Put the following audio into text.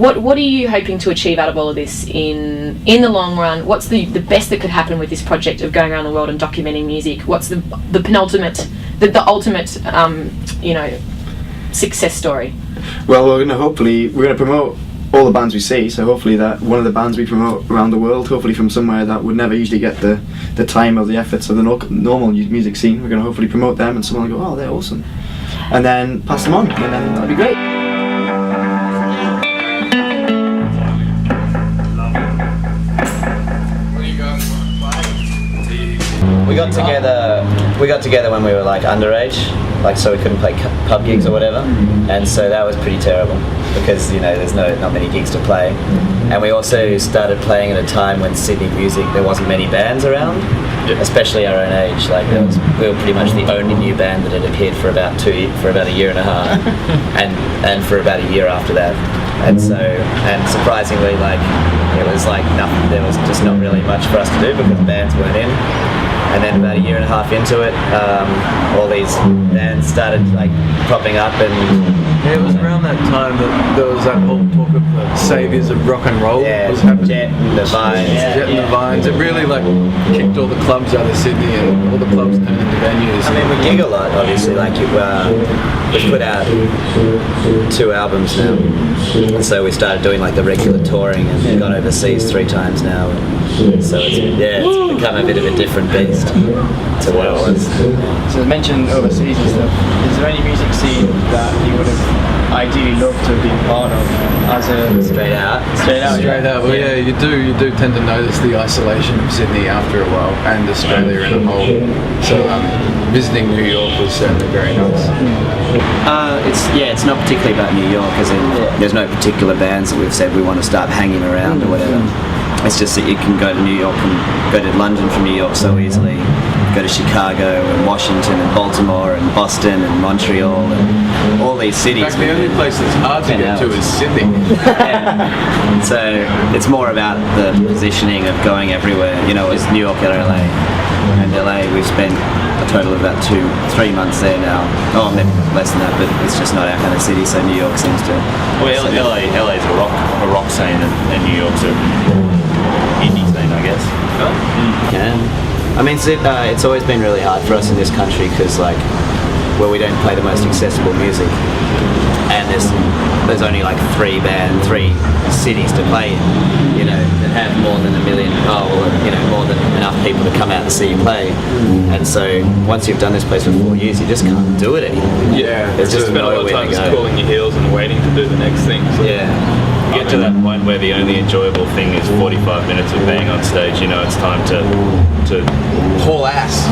What are you hoping to achieve out of all of this in the long run? What's the best that could happen with this project of going around the world and documenting music? What's the penultimate, the ultimate, success story? Well, we're going to promote all the bands we see, so hopefully that one of the bands we promote around the world, hopefully from somewhere that would never usually get the time or the efforts of the normal music scene, we're going to hopefully promote them and someone will go, oh, they're awesome, and then pass them on, and then that'd be great. We got together when we were like underage, like so we couldn't play pub gigs or whatever, and so that was pretty terrible because there's not many gigs to play, and we also started playing at a time when Sydney music there wasn't many bands around, especially our own age. Like we were pretty much the only new band that had appeared for about a year and a half, and for about a year after that, and surprisingly it was like nothing. There was just not really much for us to do because bands weren't in. And then about a year and a half into it, all these bands started popping up, and it was around that time that there was that whole talk of the saviors of rock and roll. Yeah, was happening. Jet and the Vines. Jet and the Vines. It really kicked all the clubs out of Sydney, and all the clubs turned into venues. I mean, we gig a lot, obviously. We've put out 2 albums now, and so we started doing the regular touring and gone overseas 3 times now. So it's become a bit of a different beast to what it was. So you mentioned overseas and stuff. Is there any music scene that you would have ideally loved to have been part of as a straight out? Well, yeah, you do tend to notice the isolation of Sydney after a while, and Australia in a whole. So visiting New York was certainly very nice. It's not particularly about New York, as in There's no particular bands that we've said we want to start hanging around or whatever. It's just that you can go to New York and go to London from New York so easily, go to Chicago and Washington and Baltimore and Boston and Montreal and all these cities. In fact, the only place that's hard to get to is Sydney. So it's more about the positioning of going everywhere. It's New York and LA. And LA, we've spent a total of about 2-3 months there now. Oh, maybe less than that, but it's just not our kind of city, so New York seems to... Well, LA's a rock scene, and New York's a indie scene, I guess. I mean, it's always been really hard for us in this country because, we don't play the most accessible music, and there's only 3 cities to play in, that have more than 1 million, more than enough people to come out and see you play. And so once you've done this place for 4 years, you just can't do it anymore. Yeah, it's just spent a lot of time just cooling your heels and waiting to do the next thing. So yeah. You get to that point where the only enjoyable thing is 45 minutes of being on stage. It's time to haul ass.